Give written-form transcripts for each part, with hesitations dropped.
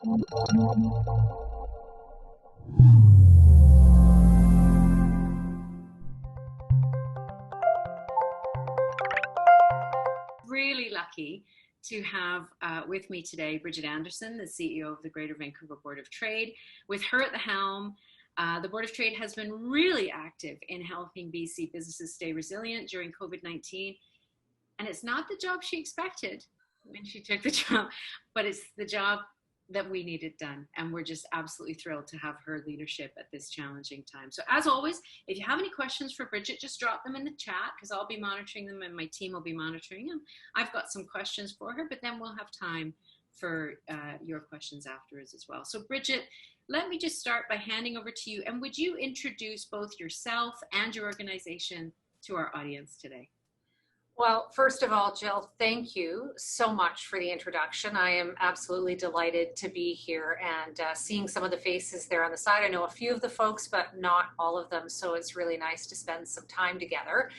Really lucky to have with me today Bridgitte Anderson, the CEO of the Greater Vancouver Board of Trade. With her at the helm, the Board of Trade has been really active in helping BC businesses stay resilient during COVID-19. And it's not the job she expected when she took the job, but it's the job that we needed done. And we're just absolutely thrilled to have her leadership at this challenging time. So as always, if you have any questions for Bridgitte, just drop them in the chat because I'll be monitoring them and my team will be monitoring them. I've got some questions for her, but then we'll have time for your questions afterwards as well. So Bridgitte, let me just start by handing over to you. And would you introduce both yourself and your organization to our audience today? Well, first of all, Jill, thank you so much for the introduction. I am absolutely delighted to be here and seeing some of the faces there on the side. I know a few of the folks, but not all of them, so it's really nice to spend some time together.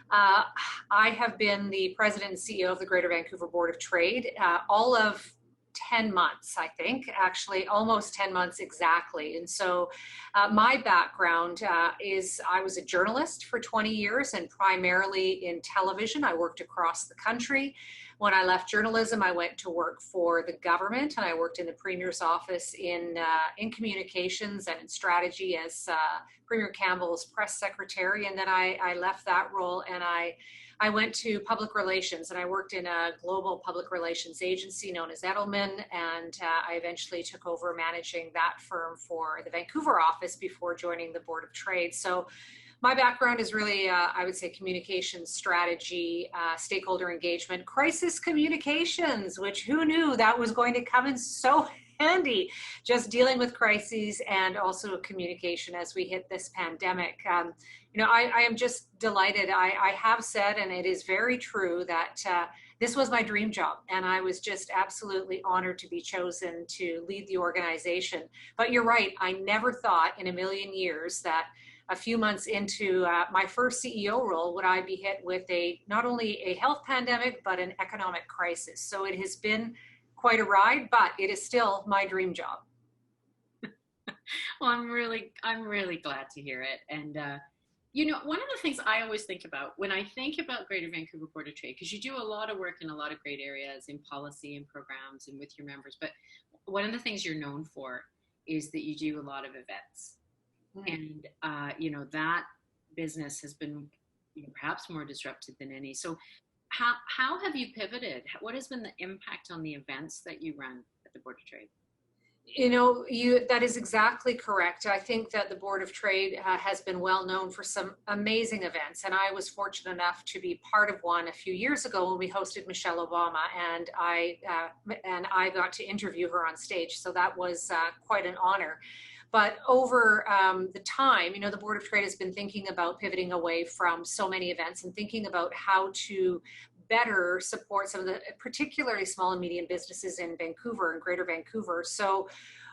I have been the president and CEO of the Greater Vancouver Board of Trade all of 10 months, I think, actually almost 10 months exactly. And so my background is I was a journalist for 20 years and primarily in television. I worked across the country. When I left journalism, I went to work for the government and I worked in the Premier's office in communications and in strategy as Premier Campbell's press secretary. And then I left that role and I went to public relations and I worked in a global public relations agency known as Edelman, and I eventually took over managing that firm for the Vancouver office before joining the Board of Trade. So my background is really, I would say, communications strategy, stakeholder engagement, crisis communications, which who knew that was going to come in so handy, just dealing with crises and also communication as we hit this pandemic. I am just delighted. I have said, and it is very true, that this was my dream job. And I was just absolutely honored to be chosen to lead the organization. But you're right, I never thought in a million years that a few months into my first CEO role would I be hit with not only a health pandemic, but an economic crisis. So it has been quite a ride, but it is still my dream job. Well, I'm really glad to hear it. And one of the things I always think about when I think about Greater Vancouver Board of Trade, because you do a lot of work in a lot of great areas in policy and programs and with your members, but one of the things you're known for is that you do a lot of events. And that business has been perhaps more disrupted than any. So how have you pivoted? What has been the impact on the events that you run at the Board of Trade? That is exactly correct. I think that the Board of Trade has been well known for some amazing events, and I was fortunate enough to be part of one a few years ago when we hosted Michelle Obama, and I got to interview her on stage. So that was quite an honor. But over the time, the Board of Trade has been thinking about pivoting away from so many events and thinking about how to better support some of the particularly small and medium businesses in Vancouver and Greater Vancouver. So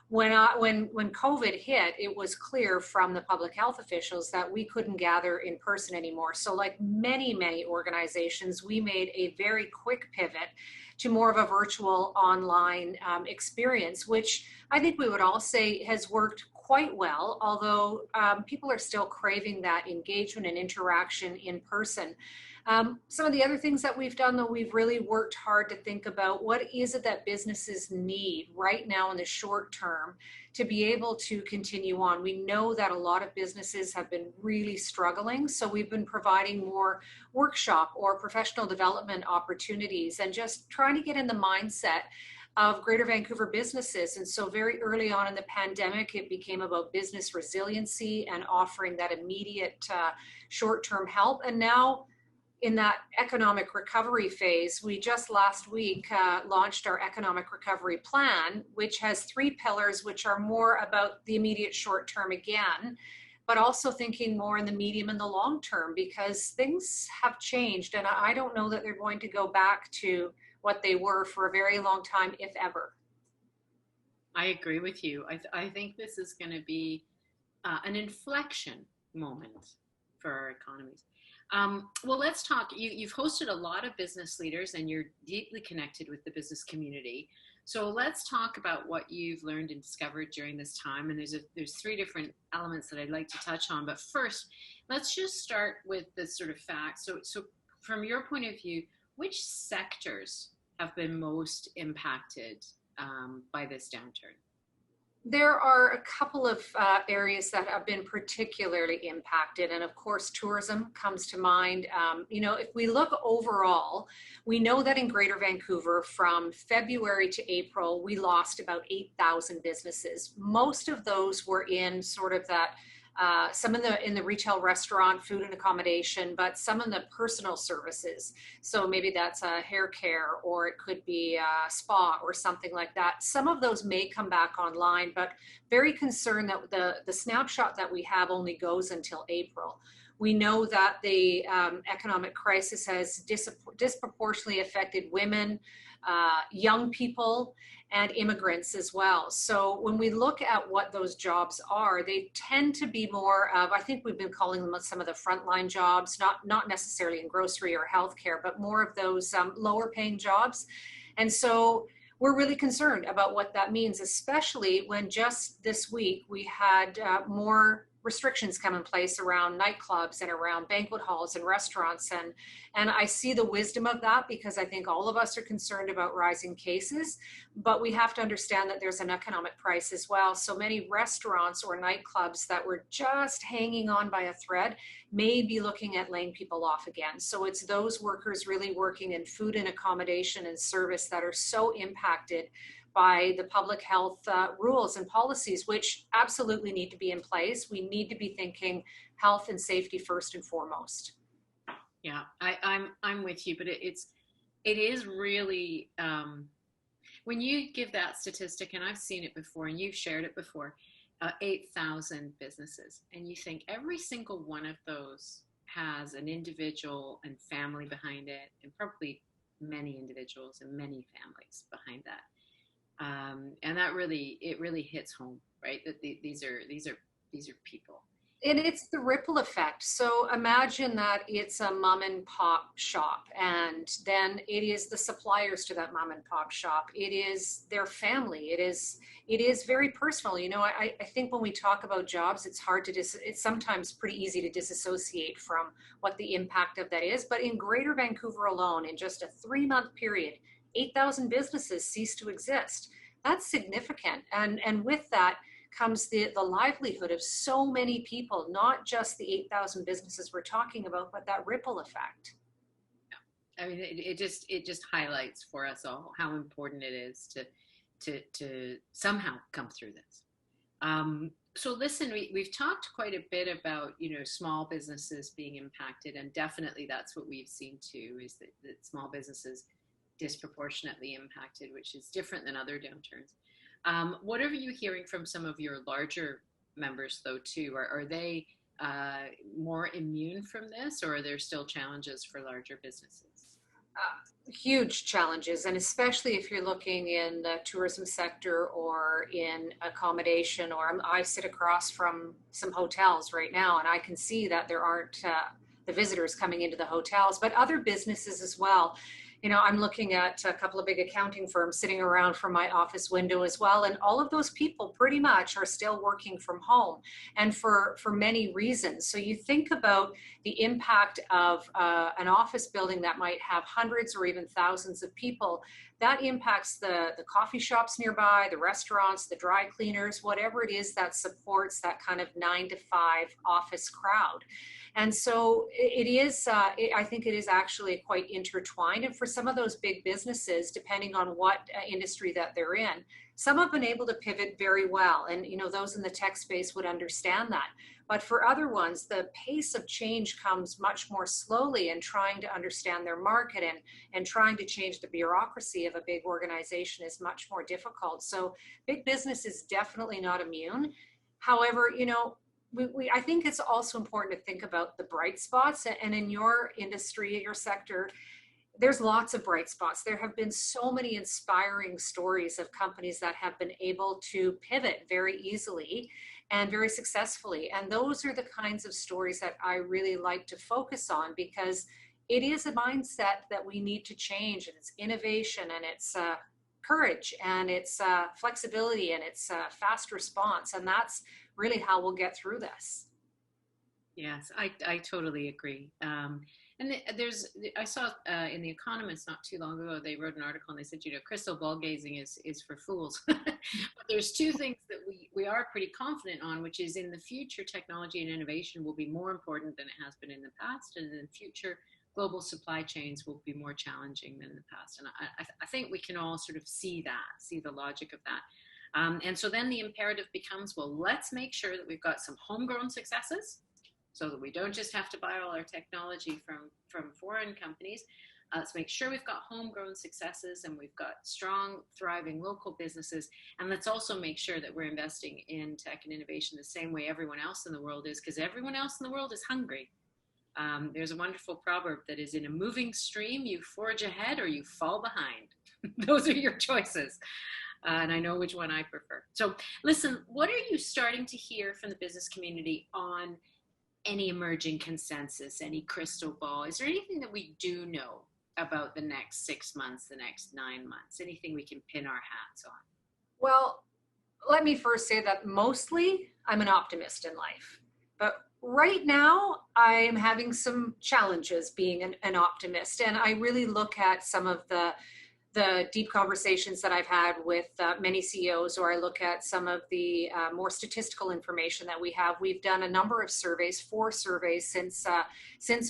when COVID hit, it was clear from the public health officials that we couldn't gather in person anymore. So like many, many organizations, we made a very quick pivot to more of a virtual online experience, which I think we would all say has worked quite well, although people are still craving that engagement and interaction in person. Some of the other things that we've done, though, we've really worked hard to think about what is it that businesses need right now in the short term to be able to continue on. We know that a lot of businesses have been really struggling, so we've been providing more workshop or professional development opportunities and just trying to get in the mindset of Greater Vancouver businesses. And so very early on in the pandemic, it became about business resiliency and offering that immediate short-term help. And now in that economic recovery phase, we just last week launched our economic recovery plan, which has 3 pillars, which are more about the immediate short term again, but also thinking more in the medium and the long term, because things have changed. And I don't know that they're going to go back to what they were for a very long time, if ever. I agree with you. I think this is going to be an inflection moment for our economies. Well, let's talk. You've hosted a lot of business leaders and you're deeply connected with the business community. So let's talk about what you've learned and discovered during this time. And there's three different elements that I'd like to touch on. But first, let's just start with the sort of facts. So from your point of view, which sectors have been most impacted by this downturn? There are a couple of areas that have been particularly impacted, and of course, tourism comes to mind. If we look overall, we know that in Greater Vancouver, from February to April, we lost about 8,000 businesses. Most of those were in sort of that some in the retail, restaurant, food and accommodation, but some in the personal services. So maybe that's a hair care, or it could be a spa or something like that. Some of those may come back online, but very concerned that the snapshot that we have only goes until April. We know that the economic crisis has disproportionately affected women, young people, and immigrants as well. So when we look at what those jobs are, they tend to be more of, I think we've been calling them some of the frontline jobs, not necessarily in grocery or healthcare, but more of those lower paying jobs. And so we're really concerned about what that means, especially when just this week we had more restrictions come in place around nightclubs and around banquet halls and restaurants. And I see the wisdom of that, because I think all of us are concerned about rising cases, but we have to understand that there's an economic price as well. So many restaurants or nightclubs that were just hanging on by a thread may be looking at laying people off again. So it's those workers really working in food and accommodation and service that are so impacted by the public health rules and policies, which absolutely need to be in place. We need to be thinking health and safety first and foremost. Yeah, I'm with you, but it is really when you give that statistic, and I've seen it before, and you've shared it before, 8,000 businesses, and you think every single one of those has an individual and family behind it, and probably many individuals and many families behind that. And that really hits home, right? That these are people. And it's the ripple effect. So imagine that it's a mom and pop shop, and then it is the suppliers to that mom and pop shop. It is their family. It is very personal. I think when we talk about jobs, it's sometimes pretty easy to disassociate from what the impact of that is. But in Greater Vancouver alone, in just a 3-month period, 8,000 businesses cease to exist. That's significant. And with that comes the livelihood of so many people, not just the 8,000 businesses we're talking about, but that ripple effect. I mean, it just highlights for us all how important it is to somehow come through this. So listen, we've talked quite a bit about, small businesses being impacted, and definitely that's what we've seen too, is that small businesses disproportionately impacted, which is different than other downturns. What are you hearing from some of your larger members, though, too? Are they more immune from this, or are there still challenges for larger businesses? Huge challenges, and especially if you're looking in the tourism sector or in accommodation, or I sit across from some hotels right now, and I can see that there aren't the visitors coming into the hotels, but other businesses as well. I'm looking at a couple of big accounting firms sitting around from my office window as well. And all of those people pretty much are still working from home, and for many reasons. So you think about the impact of an office building that might have hundreds or even thousands of people. That impacts the coffee shops nearby, the restaurants, the dry cleaners, whatever it is that supports that kind of 9 to 5 office crowd. And so I think it is actually quite intertwined. And for some of those big businesses, depending on what industry that they're in, some have been able to pivot very well. And, those in the tech space would understand that. But for other ones, the pace of change comes much more slowly, and trying to understand their market and trying to change the bureaucracy of a big organization is much more difficult. So big business is definitely not immune. However, I think it's also important to think about the bright spots. And in your industry, your sector, there's lots of bright spots. There have been so many inspiring stories of companies that have been able to pivot very easily and very successfully. And those are the kinds of stories that I really like to focus on, because it is a mindset that we need to change, and it's innovation, and it's courage and it's flexibility and it's fast response. And that's really how we'll get through this. Yes, I totally agree. I saw in The Economist not too long ago, they wrote an article and they said, crystal ball gazing is for fools. But there's two things that we are pretty confident on, which is in the future, technology and innovation will be more important than it has been in the past. And in the future, global supply chains will be more challenging than in the past. And I think we can all sort of see the logic of that. And so then the imperative becomes, well, let's make sure that we've got some homegrown successes, so that we don't just have to buy all our technology from foreign companies. Let's make sure we've got homegrown successes and we've got strong, thriving local businesses. And let's also make sure that we're investing in tech and innovation the same way everyone else in the world is, because everyone else in the world is hungry. There's a wonderful proverb that is, in a moving stream, you forge ahead or you fall behind. Those are your choices. And I know which one I prefer. So listen, what are you starting to hear from the business community on any emerging consensus, any crystal ball? Is there anything that we do know about the next 6 months, the next 9 months, anything we can pin our hats on? Well, let me first say that mostly I'm an optimist in life, but right now I'm having some challenges being an optimist. And I really look at some of the deep conversations that I've had with many CEOs, or I look at some of the more statistical information that we have. We've done a number of surveys, 4 surveys since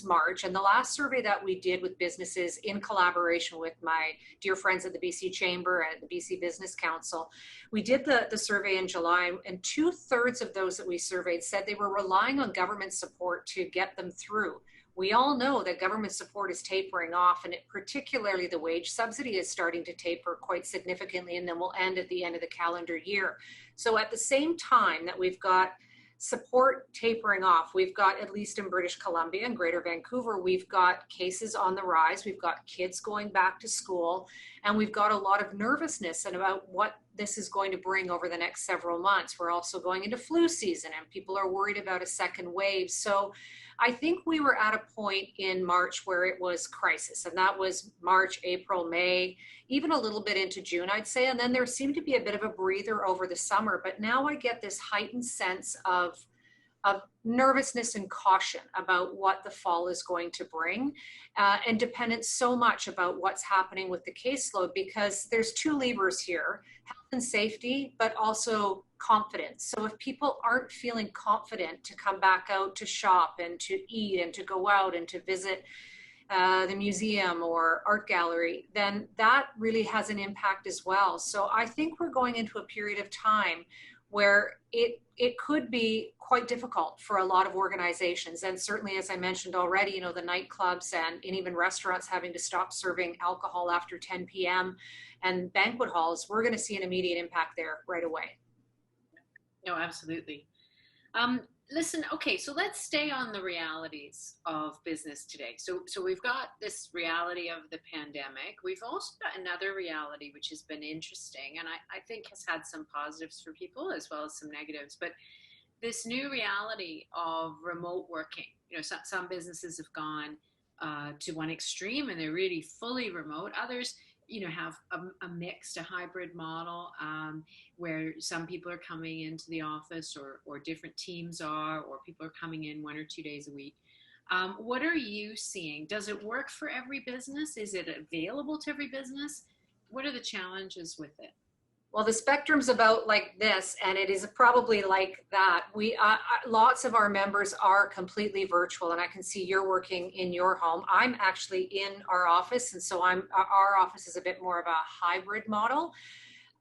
March. And the last survey that we did with businesses in collaboration with my dear friends at the BC Chamber and the BC Business Council, we did the survey in July, and 2/3 of those that we surveyed said they were relying on government support to get them through. We all know that government support is tapering off, and particularly the wage subsidy is starting to taper quite significantly, and then will end at the end of the calendar year. So at the same time that we've got support tapering off, we've got, at least in British Columbia and Greater Vancouver, we've got cases on the rise, we've got kids going back to school, and we've got a lot of nervousness about what this is going to bring over the next several months. We're also going into flu season, and people are worried about a second wave. So I think we were at a point in March where it was crisis, and that was March, April, May, even a little bit into June, I'd say. And then there seemed to be a bit of a breather over the summer, but now I get this heightened sense of nervousness and caution about what the fall is going to bring, and dependent so much about what's happening with the caseload, because there's 2 levers here: health and safety, but also confidence. So if people aren't feeling confident to come back out to shop and to eat and to go out and to visit the museum or art gallery, then that really has an impact as well. So I think we're going into a period of time where it could be quite difficult for a lot of organizations. And certainly, as I mentioned already, the nightclubs and even restaurants having to stop serving alcohol after 10 p.m. and banquet halls, we're going to see an immediate impact there right away. No, absolutely. Listen, okay, so let's stay on the realities of business today. So we've got this reality of the pandemic. We've also got another reality, which has been interesting, and I think has had some positives for people as well as some negatives. But this new reality of remote working, some businesses have gone to one extreme and they're really fully remote. Others, have a mixed, a hybrid model, where some people are coming into the office or different teams are, or people are coming in 1 or 2 days a week. What are you seeing? Does it work for every business? Is it available to every business? What are the challenges with it? Well, the spectrum's about like this, and it is probably like that. Lots of our members are completely virtual, and I can see you're working in your home. I'm actually in our office, and so our office is a bit more of a hybrid model.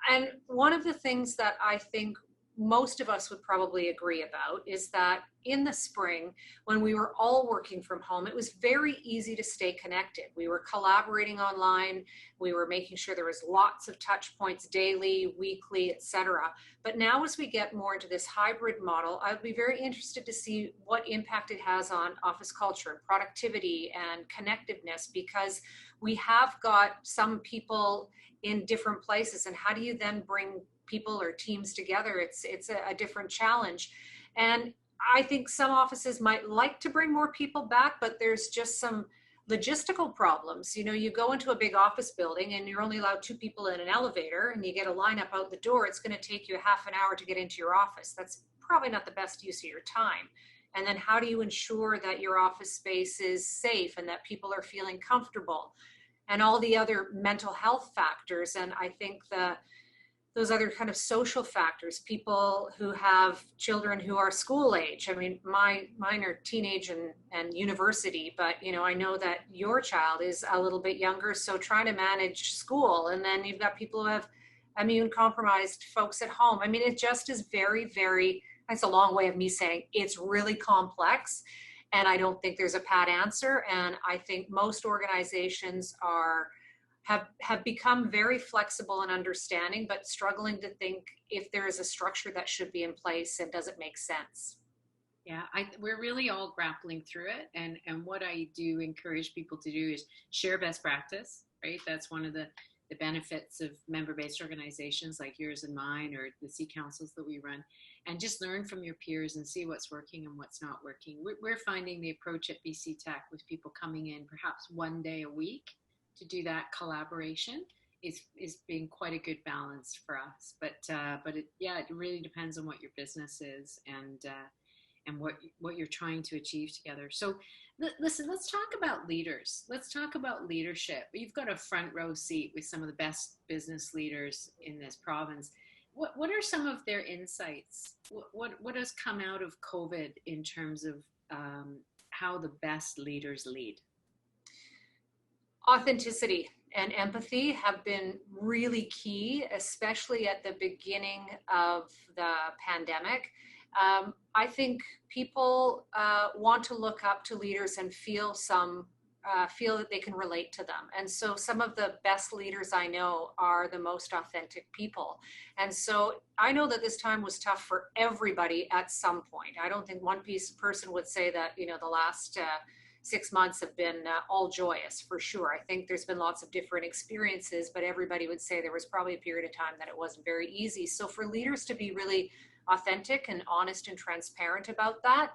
And one of the things that I think most of us would probably agree about is that in the spring, when we were all working from home, it was very easy to stay connected. We were collaborating online. We were making sure there was lots of touch points daily, weekly, etc. But now, as we get more into this hybrid model, I'd be very interested to see what impact it has on office culture and productivity and connectiveness, because we have got some people in different places. And how do you then bring people or teams together? It's a different challenge. And I think some offices might like to bring more people back, but there's just some logistical problems. You know, you go into a big office building and you're only allowed 2 people in an elevator and you get a lineup out the door. It's going to take you half an hour to get into your office. That's probably not the best use of your time. And then how do you ensure that your office space is safe and that people are feeling comfortable, and all the other mental health factors? And I think those other kind of social factors, people who have children who are school age. I mean, mine are teenage and university, but you know, I know that your child is a little bit younger, so trying to manage school, and then you've got people who have immune compromised folks at home. I mean, it just is very, very, that's a long way of me saying it's really complex. And I don't think there's a pat answer. And I think most organizations have become very flexible and understanding, but struggling to think if there is a structure that should be in place and does it make sense. Yeah, we're really all grappling through it. And what I do encourage people to do is share best practice, right? That's one of the benefits of member-based organizations like yours and mine, or the C councils that we run, and just learn from your peers and see what's working and what's not working. We're finding the approach at BC Tech with people coming in perhaps one day a week to do that collaboration is being quite a good balance for us. But it really depends on what your business is and what you're trying to achieve together. So listen, let's talk about leaders. Let's talk about leadership. You've got a front row seat with some of the best business leaders in this province. What are some of their insights? What has come out of COVID in terms of how the best leaders lead? Authenticity and empathy have been really key, especially at the beginning of the pandemic. I think people want to look up to leaders and feel that they can relate to them. And so some of the best leaders I know are the most authentic people. And so I know that this time was tough for everybody at some point. I don't think one person would say that, you know, the last 6 months have been all joyous, for sure. I think there's been lots of different experiences, but everybody would say there was probably a period of time that it wasn't very easy. So for leaders to be really authentic and honest and transparent about that.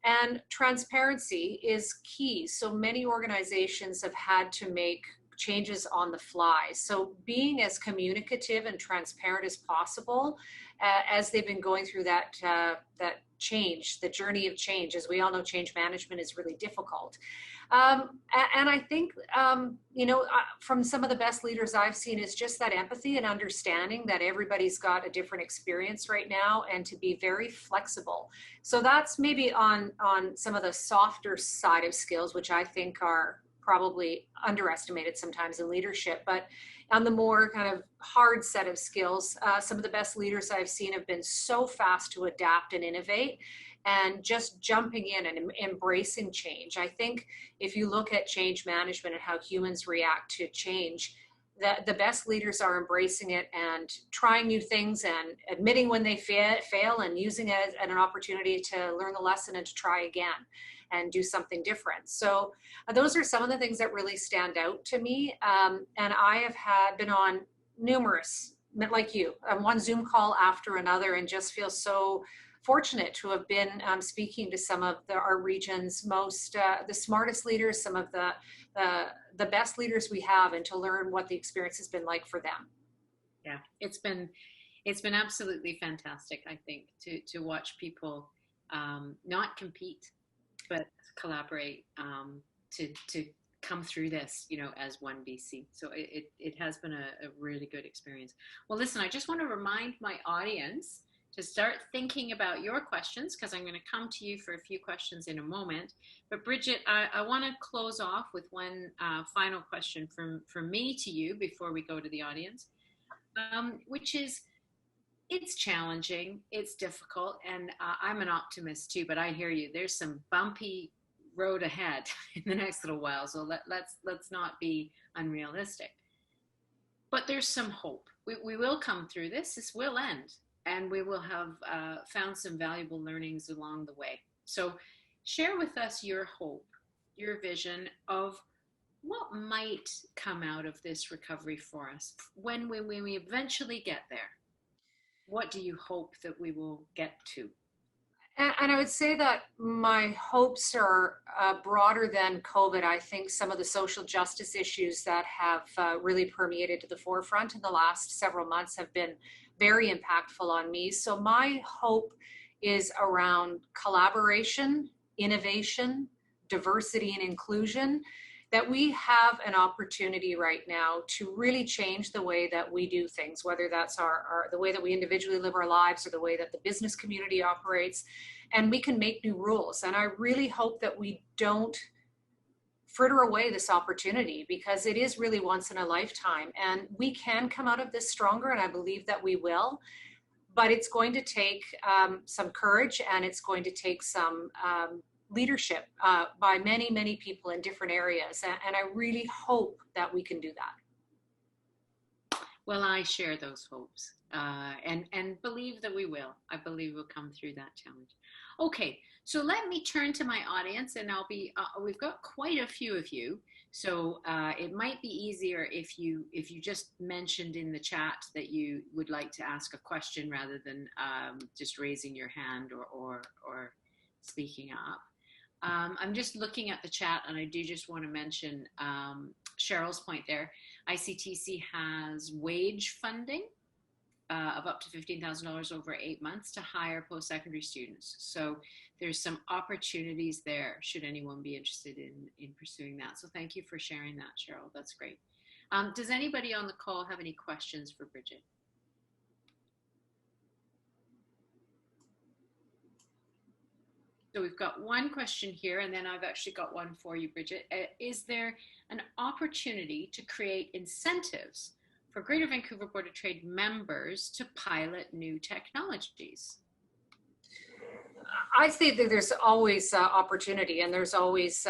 And transparency is key. So many organizations have had to make changes on the fly. So being as communicative and transparent as possible as they've been going through that change, the journey of change. As we all know, change management is really difficult. And I think, from some of the best leaders I've seen is just that empathy and understanding that everybody's got a different experience right now, and to be very flexible. So that's maybe on some of the softer side of skills, which I think are probably underestimated sometimes in leadership. But on the more kind of hard set of skills, some of the best leaders I've seen have been so fast to adapt and innovate, and just jumping in and embracing change. I think if you look at change management and how humans react to change, the best leaders are embracing it and trying new things and admitting when they fail and using it as an opportunity to learn the lesson and to try again and do something different. So those are some of the things that really stand out to me. And I have been on numerous, like you, one Zoom call after another, and just feel so fortunate to have been speaking to some of our region's most, the smartest leaders, some of the best leaders we have, and to learn what the experience has been like for them. Yeah, it's been absolutely fantastic, I think, to watch people not compete, but collaborate to come through this, as one BC. So it has been a really good experience. Well, listen, I just want to remind my audience to start thinking about your questions, because I'm going to come to you for a few questions in a moment. But Bridgitte, I want to close off with one final question from me to you before we go to the audience, which is, it's challenging, it's difficult, and I'm an optimist too, but I hear you. There's some bumpy road ahead in the next little while, so let's not be unrealistic. But there's some hope. We will come through this. This will end, and we will have found some valuable learnings along the way. So share with us your hope, your vision of what might come out of this recovery for us when we eventually get there. What do you hope that we will get to? And I would say that my hopes are broader than COVID. I think some of the social justice issues that have really permeated to the forefront in the last several months have been very impactful on me. So my hope is around collaboration, innovation, diversity, and inclusion, that we have an opportunity right now to really change the way that we do things, whether that's the way that we individually live our lives or the way that the business community operates, and we can make new rules. And I really hope that we don't fritter away this opportunity, because it is really once in a lifetime, and we can come out of this stronger, and I believe that we will. But it's going to take some courage, and it's going to take some leadership by many, many people in different areas. And I really hope that we can do that. Well, I share those hopes and believe that we will. I believe we'll come through that challenge. Okay, so let me turn to my audience, and we've got quite a few of you. So it might be easier if you just mentioned in the chat that you would like to ask a question rather than just raising your hand or speaking up. I'm just looking at the chat, and I do just want to mention Cheryl's point there. ICTC has wage funding of up to $15,000 over 8 months to hire post-secondary students. So there's some opportunities there should anyone be interested in pursuing that. So thank you for sharing that, Cheryl. That's great. Does anybody on the call have any questions for Bridgitte? So we've got one question here, and then I've actually got one for you, Bridgitte. Is there an opportunity to create incentives for Greater Vancouver Board of Trade members to pilot new technologies? I think that there's always opportunity, and there's always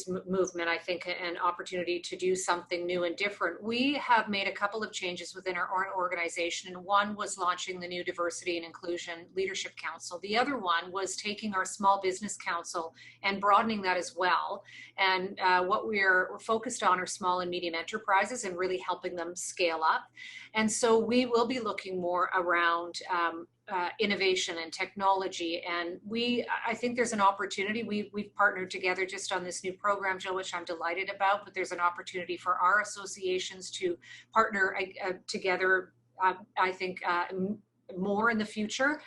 movement, I think, and opportunity to do something new and different. We have made a couple of changes within our organization, and one was launching the new Diversity and Inclusion Leadership Council. The other one was taking our Small Business Council and broadening that as well. And what we're focused on are small and medium enterprises and really helping them scale up. And so we will be looking more around innovation and technology, and I think there's an opportunity. We've partnered together just on this new program, Jill, which I'm delighted about, but there's an opportunity for our associations to partner together, I think, more in the future.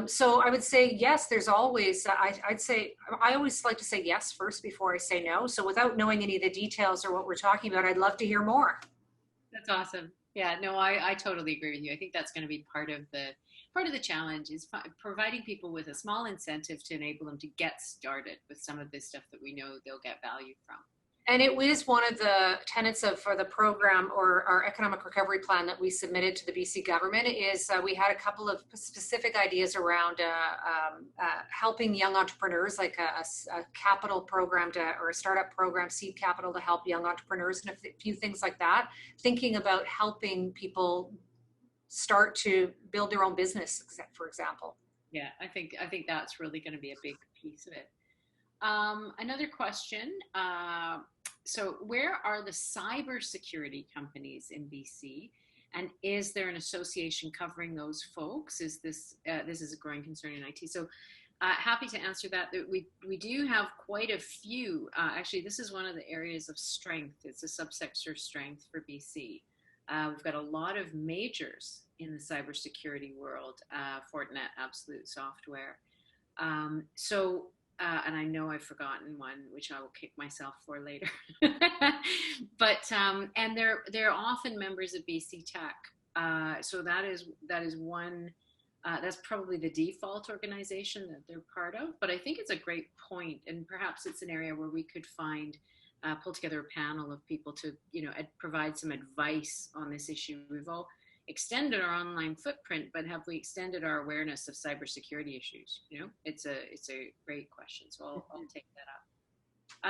So I would say yes, there's always, I'd say, I always like to say yes first before I say no. So without knowing any of the details or what we're talking about, I'd love to hear more. That's awesome. Yeah, no, I totally agree with you. I think that's going to be part of the challenge, is providing people with a small incentive to enable them to get started with some of this stuff that we know they'll get value from. And it was one of the tenets for the program, or our economic recovery plan that we submitted to the BC government, is we had a couple of specific ideas around helping young entrepreneurs, like a capital program or a startup program, seed capital to help young entrepreneurs, and a few things like that, thinking about helping people start to build their own business, for example. Yeah, I think that's really going to be a big piece of it. Another question. So where are the cybersecurity companies in BC? And is there an association covering those folks? Is this is a growing concern in IT? So happy to answer that. We do have quite a few. Actually, this is one of the areas of strength. It's a subsector strength for BC. We've got a lot of majors in the cybersecurity world, Fortinet, Absolute Software. And I know I've forgotten one, which I will kick myself for later. But and they're often members of BC Tech. So that is one. That's probably the default organization that they're part of. But I think it's a great point, and perhaps it's an area where we could pull together a panel of people to provide some advice on this issue. We've all extended our online footprint, but have we extended our awareness of cybersecurity issues? It's a great question. So I'll take that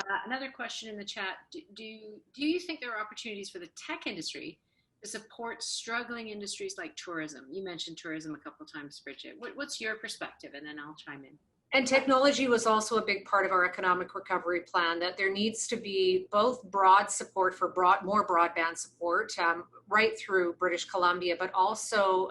up. Another question in the chat: Do you think there are opportunities for the tech industry to support struggling industries like tourism? You mentioned tourism a couple of times, Bridgitte. What's your perspective? And then I'll chime in. And technology was also a big part of our economic recovery plan, that there needs to be both broad support for more broadband support right through British Columbia, but also,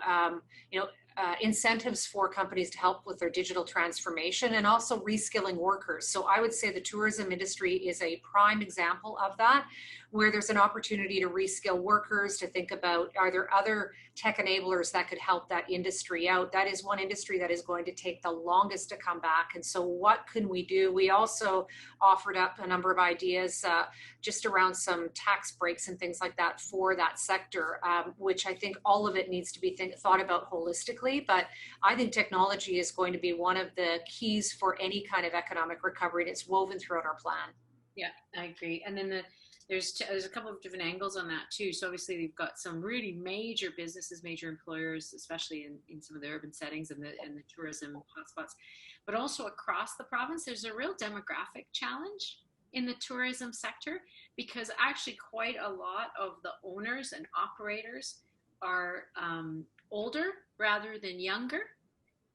incentives for companies to help with their digital transformation and also reskilling workers. So I would say the tourism industry is a prime example of that, where there's an opportunity to reskill workers, to think about, are there other tech enablers that could help that industry out? That is one industry that is going to take the longest to come back. And so what can we do? We also offered up a number of ideas just around some tax breaks and things like that for that sector, which I think all of it needs to be thought about holistically. But I think technology is going to be one of the keys for any kind of economic recovery, and it's woven throughout our plan. Yeah, I agree. And then there's a couple of different angles on that too. So obviously we've got some really major businesses, major employers, especially in some of the urban settings and the tourism hotspots, but also across the province, there's a real demographic challenge in the tourism sector, because actually quite a lot of the owners and operators are older rather than younger,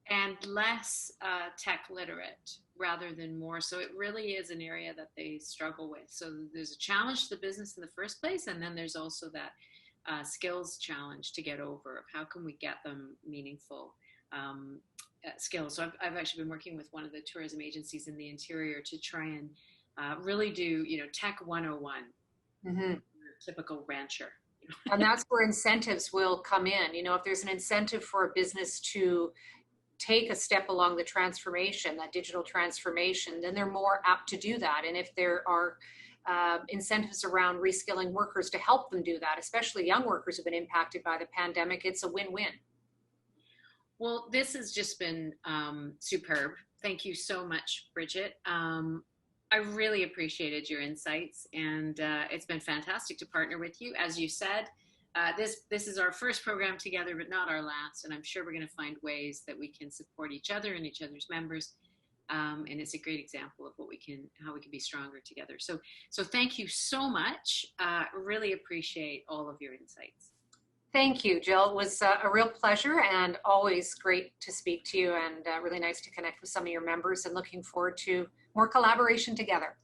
and less tech literate rather than more. So it really is an area that they struggle with. So there's a challenge to the business in the first place, and then there's also that skills challenge to get over of how can we get them meaningful skills. So I've actually been working with one of the tourism agencies in the interior to try and really do, tech 101, mm-hmm. Typical rancher. And that's where incentives will come in. If there's an incentive for a business to take a step along the transformation, that digital transformation, then they're more apt to do that. And if there are incentives around reskilling workers to help them do that, especially young workers who've been impacted by the pandemic, it's a win-win. Well, this has just been superb. Thank you so much, Bridgitte. I really appreciated your insights, and it's been fantastic to partner with you. As you said, this is our first program together, but not our last, and I'm sure we're going to find ways that we can support each other and each other's members. And it's a great example of how we can be stronger together. So thank you so much. Really appreciate all of your insights. Thank you, Jill. It was a real pleasure, and always great to speak to you, and really nice to connect with some of your members, and looking forward to more collaboration together.